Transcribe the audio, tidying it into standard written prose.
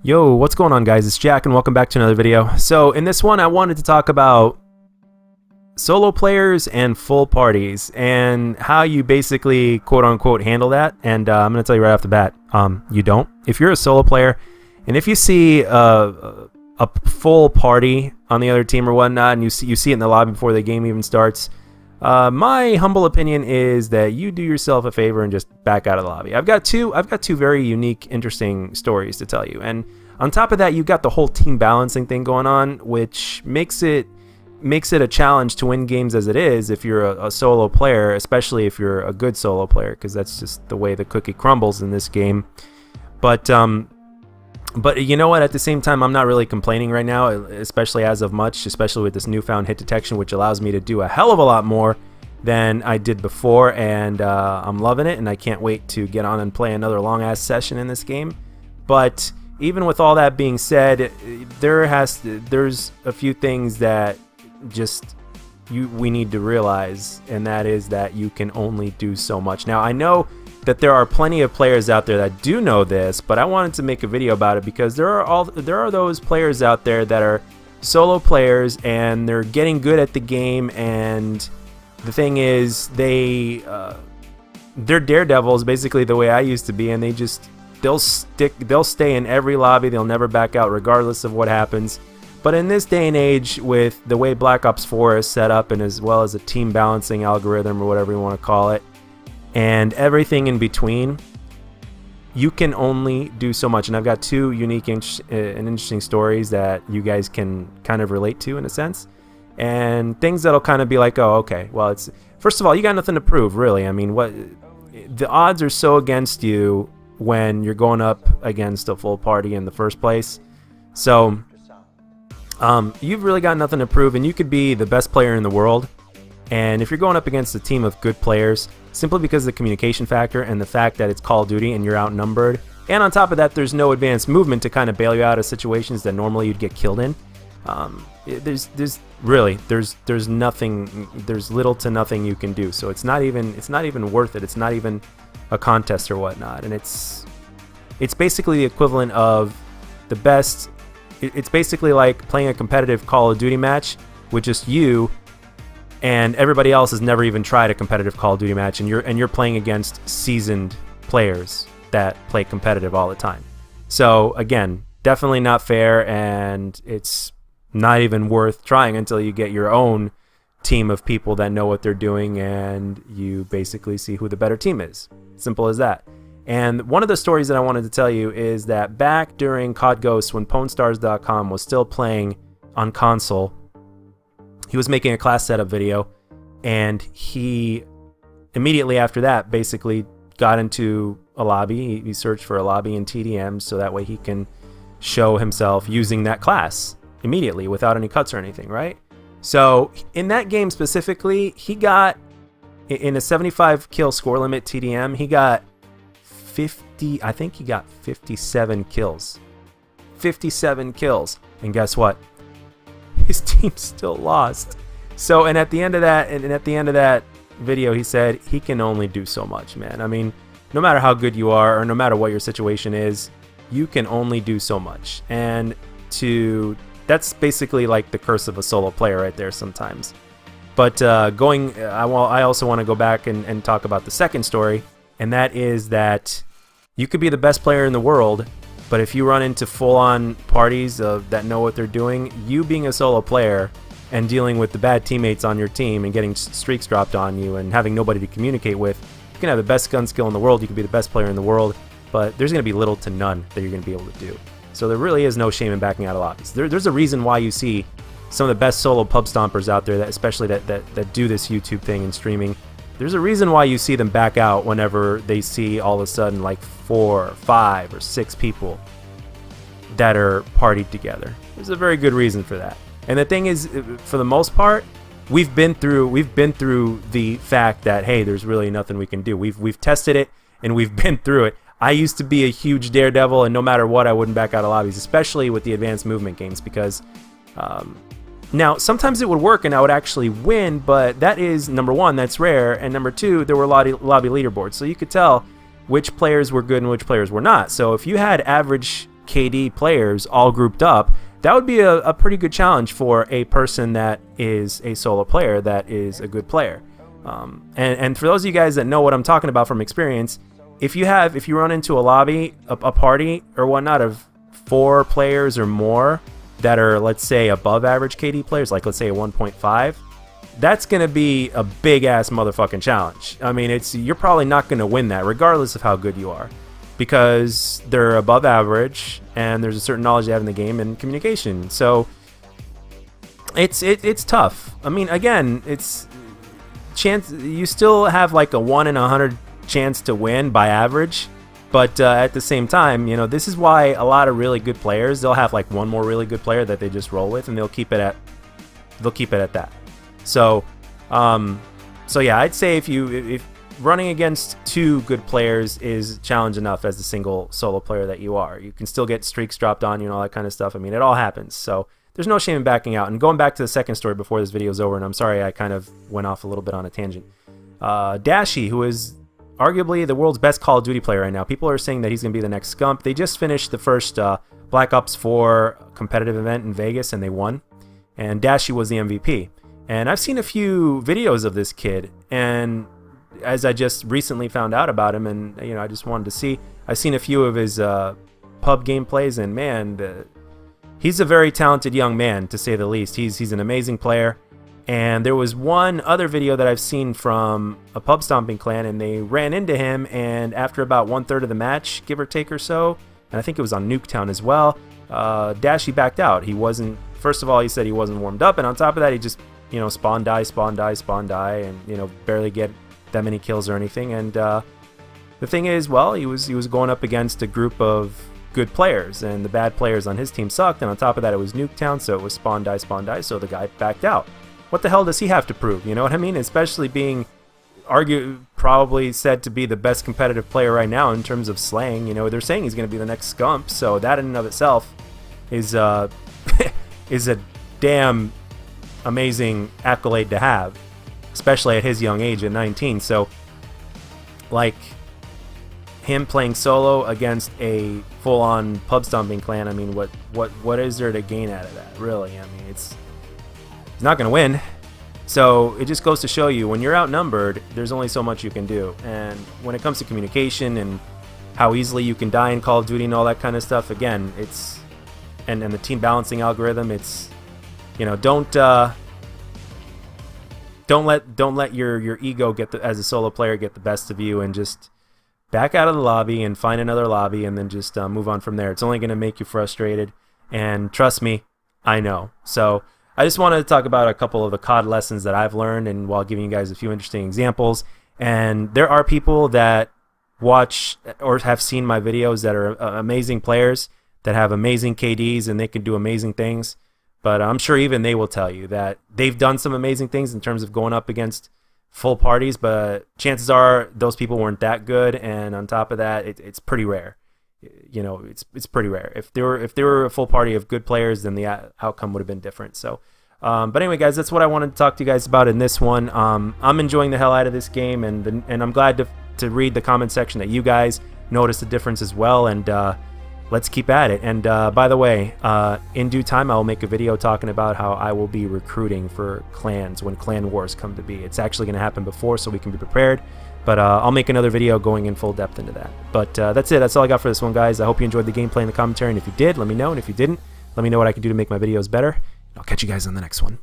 Yo, what's going on, guys? It's Jack and welcome back to another video. So in this one I wanted to talk about solo players and full parties and how you basically quote unquote handle that. And I'm going to tell you right off the bat, you don't. If you're a solo player and if you see a full party on the other team or whatnot, and you see it in the lobby before the game even starts, my humble opinion is that you do yourself a favor and just back out of the lobby. I've got two very unique, interesting stories to tell you, and on top of that, you've got the whole team balancing thing going on, which makes it a challenge to win games as it is if you're a solo player, especially if you're a good solo player, because that's just the way the cookie crumbles in this game. But you know what? At the same time, I'm not really complaining right now, especially as of much, especially with this newfound hit detection, which allows me to do a hell of a lot more than I did before, and I'm loving it, and I can't wait to get on and play another long-ass session in this game. But even with all that being said, there's a few things that we need to realize, and that is that you can only do so much. Now, I know that there are plenty of players out there that do know this, but I wanted to make a video about it because there are those players out there that are solo players and they're getting good at the game, and the thing is they're daredevils, basically the way I used to be, and they'll stay in every lobby, they'll never back out regardless of what happens. But in this day and age, with the way Black Ops 4 is set up, and as well as a team balancing algorithm or whatever you want to call it, and everything in between, you can only do so much. And I've got two unique and interesting stories that you guys can kind of relate to in a sense, and things that'll kind of be like, oh, okay, well, it's, first of all, you got nothing to prove, really. I mean, what the odds are so against you when you're going up against a full party in the first place. So you've really got nothing to prove, and you could be the best player in the world, and if you're going up against a team of good players, simply because of the communication factor and the fact that it's Call of Duty and you're outnumbered, and on top of that, there's no advanced movement to kind of bail you out of situations that normally you'd get killed in. There's nothing, there's little to nothing you can do. So it's not even worth it. It's not even a contest or whatnot, and it's basically the equivalent of the best. It's basically like playing a competitive Call of Duty match with just you, and everybody else has never even tried a competitive Call of Duty match, and you're playing against seasoned players that play competitive all the time. So again, definitely not fair, and it's not even worth trying until you get your own team of people that know what they're doing, and you basically see who the better team is. Simple as that. And one of the stories that I wanted to tell you is that back during COD Ghosts, when PwnStars.com was still playing on console, he was making a class setup video, and he immediately after that basically got into a lobby. He searched for a lobby in TDM so that way he can show himself using that class immediately without any cuts or anything, right? So in that game specifically, he got, in a 75 kill score limit TDM, he got 50, I think he got 57 kills. 57 kills. And guess what? His team still lost. So, and at the end of that video, he said he can only do so much, man. I mean, no matter how good you are or no matter what your situation is, you can only do so much. And that's basically like the curse of a solo player right there sometimes. But I also want to go back and talk about the second story, and that is that you could be the best player in the world, but if you run into full-on parties that know what they're doing, you being a solo player and dealing with the bad teammates on your team and getting streaks dropped on you and having nobody to communicate with, you can have the best gun skill in the world, you can be the best player in the world, but there's going to be little to none that you're going to be able to do. So there really is no shame in backing out of lobbies. There's a reason why you see some of the best solo pub stompers out there, that especially that do this YouTube thing and streaming. There's a reason why you see them back out whenever they see all of a sudden like 4, 5, or 6 people that are partied together. There's a very good reason for that. And the thing is, for the most part, we've been through the fact that, hey, there's really nothing we can do. We've tested it and we've been through it. I used to be a huge daredevil, and no matter what, I wouldn't back out of lobbies, especially with the advanced movement games, because now sometimes it would work and I would actually win, but that is, number one, that's rare, and number two, there were lobby leaderboards, so you could tell which players were good and which players were not. So if you had average KD players all grouped up, that would be a pretty good challenge for a person that is a solo player that is a good player. And for those of you guys that know what I'm talking about from experience, if you run into a lobby, a party or whatnot of 4 players or more that are, let's say, above average KD players, like let's say a 1.5, that's going to be a big ass motherfucking challenge. I mean, you're probably not going to win that regardless of how good you are, because they're above average and there's a certain knowledge they have in the game and communication. So it's tough. I mean, again, it's chance, you still have like a 1 in 100 chance to win by average, but at the same time, you know, this is why a lot of really good players, they'll have like one more really good player that they just roll with, and they'll keep it at that. So yeah, I'd say if running against 2 good players is challenge enough as a single solo player that you are, you can still get streaks dropped on you and all that kind of stuff. I mean, it all happens. So there's no shame in backing out. And going back to the second story before this video is over, and I'm sorry I kind of went off a little bit on a tangent. Dashy, who is arguably the world's best Call of Duty player right now. People are saying that he's going to be the next Scump. They just finished the first Black Ops 4 competitive event in Vegas, and they won. And Dashy was the MVP. And I've seen a few videos of this kid, and as I just recently found out about him, and you know, I just wanted to see, I've seen a few of his pub gameplays, and man, he's a very talented young man, to say the least. He's an amazing player. And there was one other video that I've seen from a pub stomping clan, and they ran into him, and after about 1/3 of the match, give or take or so, and I think it was on Nuketown as well, Dashy backed out. He wasn't, first of all, he said he wasn't warmed up, and on top of that, he just, you know, spawn die, and, you know, barely get that many kills or anything. And the thing is, well, he was going up against a group of good players, and the bad players on his team sucked, and on top of that, it was Nuketown, so it was spawn die, so the guy backed out. What the hell does he have to prove? You know what I mean? Especially being probably said to be the best competitive player right now in terms of slaying. You know, they're saying he's going to be the next Scump, so that in and of itself is is a damn amazing accolade to have, especially at his young age at 19. So, like, him playing solo against a full-on pub stomping clan, I mean, what is there to gain out of that, really? I mean, he's not going to win. So it just goes to show you, when you're outnumbered, there's only so much you can do. And when it comes to communication and how easily you can die in Call of Duty and all that kind of stuff, again, it's and the team balancing algorithm, it's, you know, don't let your ego as a solo player get the best of you, and just back out of the lobby and find another lobby, and then just move on from there. It's only going to make you frustrated, and trust me, I know. So I just wanted to talk about a couple of the COD lessons that I've learned, and while giving you guys a few interesting examples. And there are people that watch or have seen my videos that are amazing players, that have amazing KDs, and they can do amazing things. But I'm sure even they will tell you that they've done some amazing things in terms of going up against full parties, but chances are those people weren't that good, and on top of that, it's pretty rare. You know, it's pretty rare. If there were a full party of good players, then the outcome would have been different. So, but anyway, guys, that's what I wanted to talk to you guys about in this one. I'm enjoying the hell out of this game, and I'm glad to read the comment section that you guys noticed the difference as well. And let's keep at it. And by the way, in due time, I will make a video talking about how I will be recruiting for clans when clan wars come to be. It's actually going to happen before, so we can be prepared. But I'll make another video going in full depth into that. But that's it. That's all I got for this one, guys. I hope you enjoyed the gameplay and the commentary. And if you did, let me know. And if you didn't, let me know what I can do to make my videos better. I'll catch you guys on the next one.